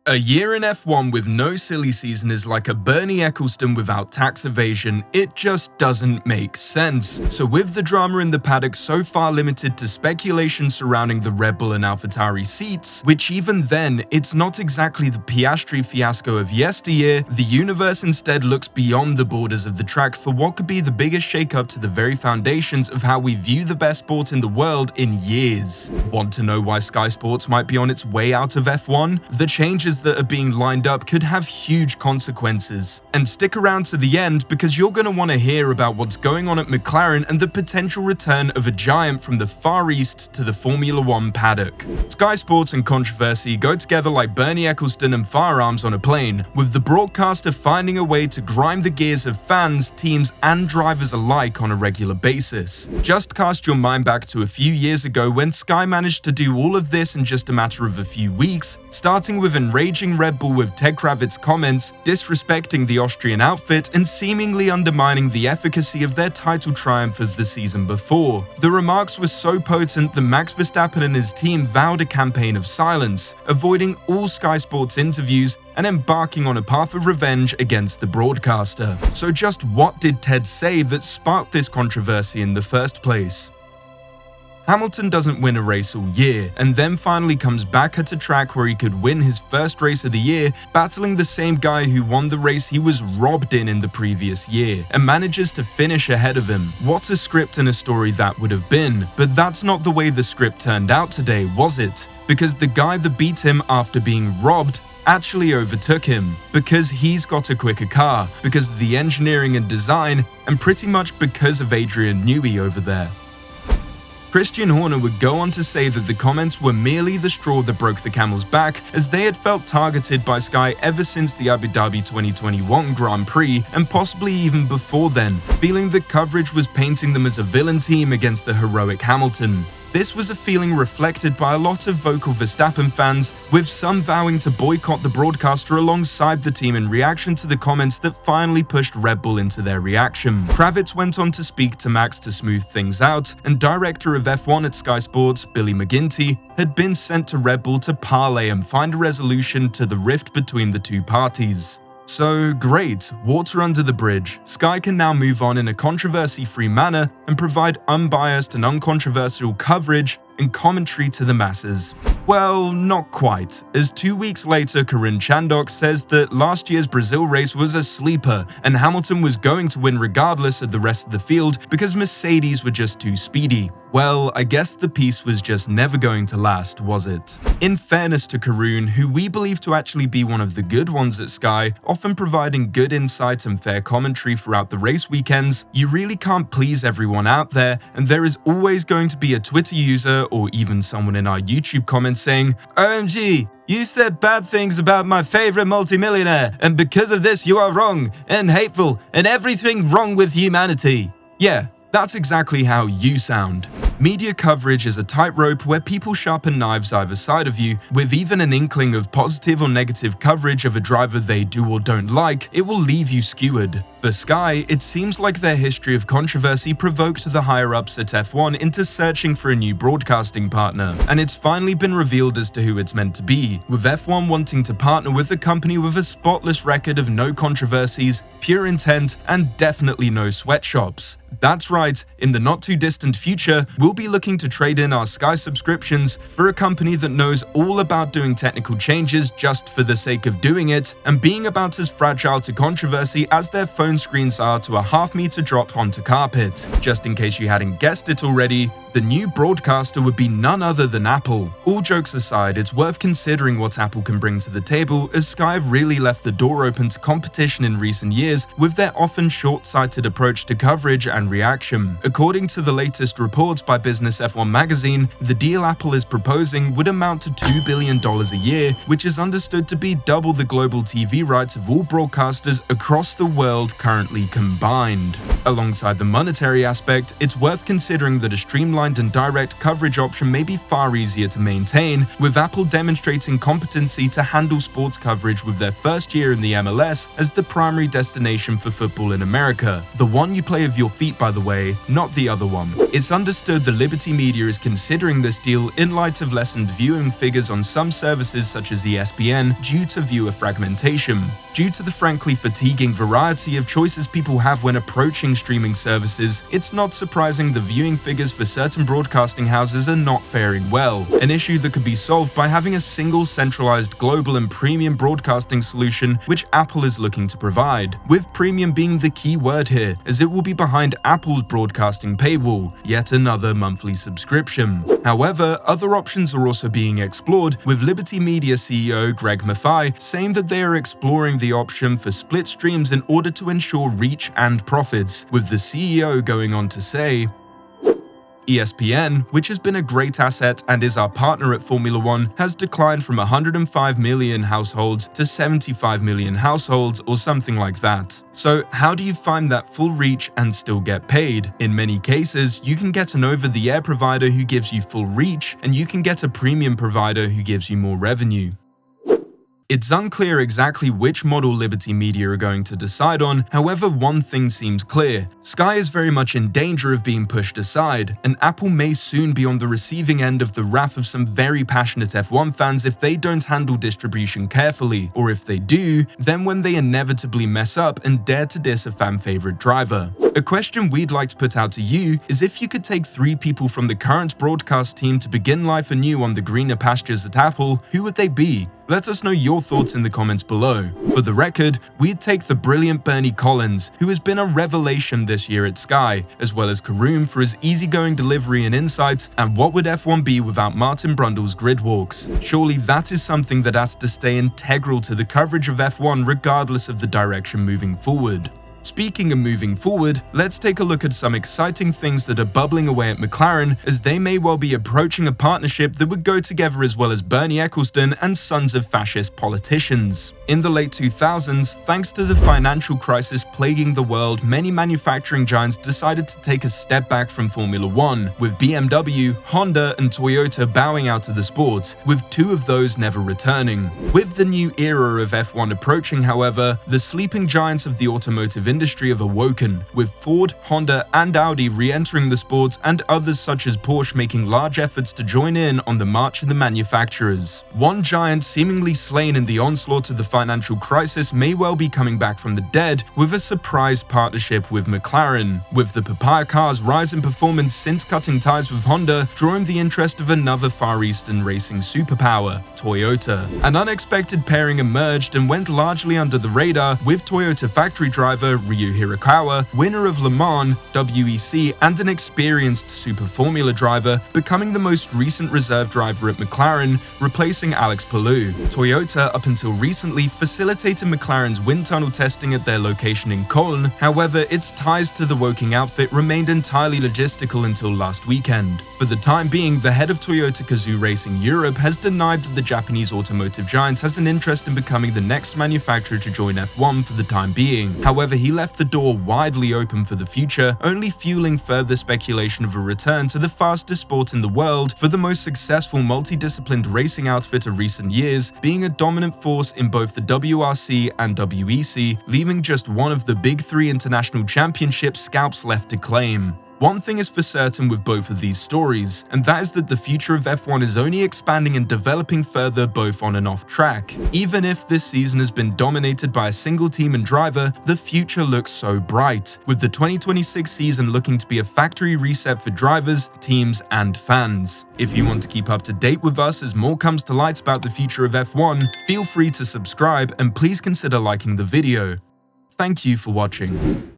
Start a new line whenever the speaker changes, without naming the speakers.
A year in F1 with no silly season is like a Bernie Ecclestone without tax evasion. It just doesn't make sense. So with the drama in the paddock so far limited to speculation surrounding the Red Bull and Tauri seats, which even then, it's not exactly the piastri fiasco of yesteryear, the universe instead looks beyond the borders of the track for what could be the biggest shakeup to the very foundations of how we view the best sport in the world in years. Want to know why Sky Sports might be on its way out of F1? The changes that are being lined up could have huge consequences. And stick around to the end because you're going to want to hear about what's going on at McLaren and the potential return of a giant from the Far East to the Formula 1 paddock. Sky Sports and controversy go together like Bernie Ecclestone and firearms on a plane, with the broadcaster finding a way to grind the gears of fans, teams, and drivers alike on a regular basis. Just cast your mind back to a few years ago when Sky managed to do all of this in just a matter of a few weeks, starting with enraging Red Bull with Ted Kravitz's comments, disrespecting the Austrian outfit, and seemingly undermining the efficacy of their title triumph of the season before. The remarks were so potent that Max Verstappen and his team vowed a campaign of silence, avoiding all Sky Sports interviews and embarking on a path of revenge against the broadcaster. So just what did Ted say that sparked this controversy in the first place? Hamilton doesn't win a race all year, and then finally comes back at a track where he could win his first race of the year, battling the same guy who won the race he was robbed in the previous year, and manages to finish ahead of him. What a script and a story that would have been, but that's not the way the script turned out today, was it? Because the guy that beat him after being robbed actually overtook him, because he's got a quicker car, because of the engineering and design, and pretty much because of Adrian Newey over there. Christian Horner would go on to say that the comments were merely the straw that broke the camel's back, as they had felt targeted by Sky ever since the Abu Dhabi 2021 Grand Prix, and possibly even before then, feeling that coverage was painting them as a villain team against the heroic Hamilton. This was a feeling reflected by a lot of vocal Verstappen fans, with some vowing to boycott the broadcaster alongside the team in reaction to the comments that finally pushed Red Bull into their reaction. Kravitz went on to speak to Max to smooth things out, and director of F1 at Sky Sports, Billy McGuinty, had been sent to Red Bull to parlay and find a resolution to the rift between the two parties. So great, water under the bridge. Sky can now move on in a controversy-free manner and provide unbiased and uncontroversial coverage and commentary to the masses. Well, not quite, as 2 weeks later Corinne Chandok says that last year's Brazil race was a sleeper and Hamilton was going to win regardless of the rest of the field because Mercedes were just too speedy. Well, I guess the piece was just never going to last, was it? In fairness to Corinne, who we believe to actually be one of the good ones at Sky, often providing good insight and fair commentary throughout the race weekends, you really can't please everyone out there, and there is always going to be a Twitter user or even someone in our YouTube comments saying, "OMG, you said bad things about my favorite multimillionaire, and because of this you are wrong, and hateful, and everything wrong with humanity." Yeah, that's exactly how you sound. Media coverage is a tightrope where people sharpen knives either side of you, with even an inkling of positive or negative coverage of a driver they do or don't like, it will leave you skewered. For Sky, it seems like their history of controversy provoked the higher-ups at F1 into searching for a new broadcasting partner, and it's finally been revealed as to who it's meant to be, with F1 wanting to partner with a company with a spotless record of no controversies, pure intent, and definitely no sweatshops. That's right, in the not-too-distant future, we'll be looking to trade in our Sky subscriptions for a company that knows all about doing technical changes just for the sake of doing it, and being about as fragile to controversy as their phone screens are to a half-meter drop onto carpet. Just in case you hadn't guessed it already, the new broadcaster would be none other than Apple. All jokes aside, it's worth considering what Apple can bring to the table, as Sky have really left the door open to competition in recent years with their often short-sighted approach to coverage and reaction. According to the latest reports by Business F1 magazine, the deal Apple is proposing would amount to $2 billion a year, which is understood to be double the global TV rights of all broadcasters across the world currently combined. Alongside the monetary aspect, it's worth considering that a streamlined and direct coverage option may be far easier to maintain, with Apple demonstrating competency to handle sports coverage with their first year in the MLS as the primary destination for football in America, the one you play with your feet seat, by the way, not the other one. It's understood the Liberty Media is considering this deal in light of lessened viewing figures on some services such as ESPN due to viewer fragmentation. Due to the frankly fatiguing variety of choices people have when approaching streaming services, it's not surprising the viewing figures for certain broadcasting houses are not faring well, an issue that could be solved by having a single centralized global and premium broadcasting solution which Apple is looking to provide, with premium being the key word here, as it will be behind Apple's broadcasting paywall, yet another monthly subscription. However, other options are also being explored, with Liberty Media CEO Greg Maffei saying that they are exploring the option for split streams in order to ensure reach and profits, with the CEO going on to say, ESPN, which has been a great asset and is our partner at Formula One, has declined from 105 million households to 75 million households or something like that. So how do you find that full reach and still get paid? In many cases, you can get an over-the-air provider who gives you full reach, and you can get a premium provider who gives you more revenue. It's unclear exactly which model Liberty Media are going to decide on, however one thing seems clear. Sky is very much in danger of being pushed aside, and Apple may soon be on the receiving end of the wrath of some very passionate F1 fans if they don't handle distribution carefully, or if they do, then when they inevitably mess up and dare to diss a fan-favorite driver. A question we'd like to put out to you is if you could take 3 people from the current broadcast team to begin life anew on the greener pastures at Apple, who would they be? Let us know your thoughts in the comments below. For the record, we'd take the brilliant Bernie Collins, who has been a revelation this year at Sky, as well as Karoom for his easygoing delivery and insight, and what would F1 be without Martin Brundle's grid walks? Surely that is something that has to stay integral to the coverage of F1 regardless of the direction moving forward. Speaking of moving forward, let's take a look at some exciting things that are bubbling away at McLaren, as they may well be approaching a partnership that would go together as well as Bernie Ecclestone and sons of fascist politicians. In the late 2000s, thanks to the financial crisis plaguing the world, many manufacturing giants decided to take a step back from Formula One, with BMW, Honda and Toyota bowing out of the sport, with 2 of those never returning. With the new era of F1 approaching, however, the sleeping giants of the automotive industry have awoken, with Ford, Honda and Audi re-entering the sport and others such as Porsche making large efforts to join in on the march of the manufacturers. One giant seemingly slain in the onslaught of the financial crisis may well be coming back from the dead with a surprise partnership with McLaren, with the papaya car's rise in performance since cutting ties with Honda drawing the interest of another Far Eastern racing superpower, Toyota. An unexpected pairing emerged and went largely under the radar, with Toyota factory driver Ryu Hirakawa, winner of Le Mans, WEC and an experienced Super Formula driver, becoming the most recent reserve driver at McLaren, replacing Alex Palou. Toyota up until recently facilitated McLaren's wind tunnel testing at their location in Cologne, however its ties to the Woking outfit remained entirely logistical until last weekend. For the time being, the head of Toyota Gazoo Racing Europe has denied that the Japanese automotive giant has an interest in becoming the next manufacturer to join F1 for the time being. However, he left the door widely open for the future, only fueling further speculation of a return to the fastest sport in the world for the most successful multidisciplined racing outfit of recent years, being a dominant force in both the WRC and WEC, leaving just one of the big 3 international championship scalps left to claim. One thing is for certain with both of these stories, and that is that the future of F1 is only expanding and developing further both on and off track. Even if this season has been dominated by a single team and driver, the future looks so bright, with the 2026 season looking to be a factory reset for drivers, teams and fans. If you want to keep up to date with us as more comes to light about the future of F1, feel free to subscribe and please consider liking the video. Thank you for watching.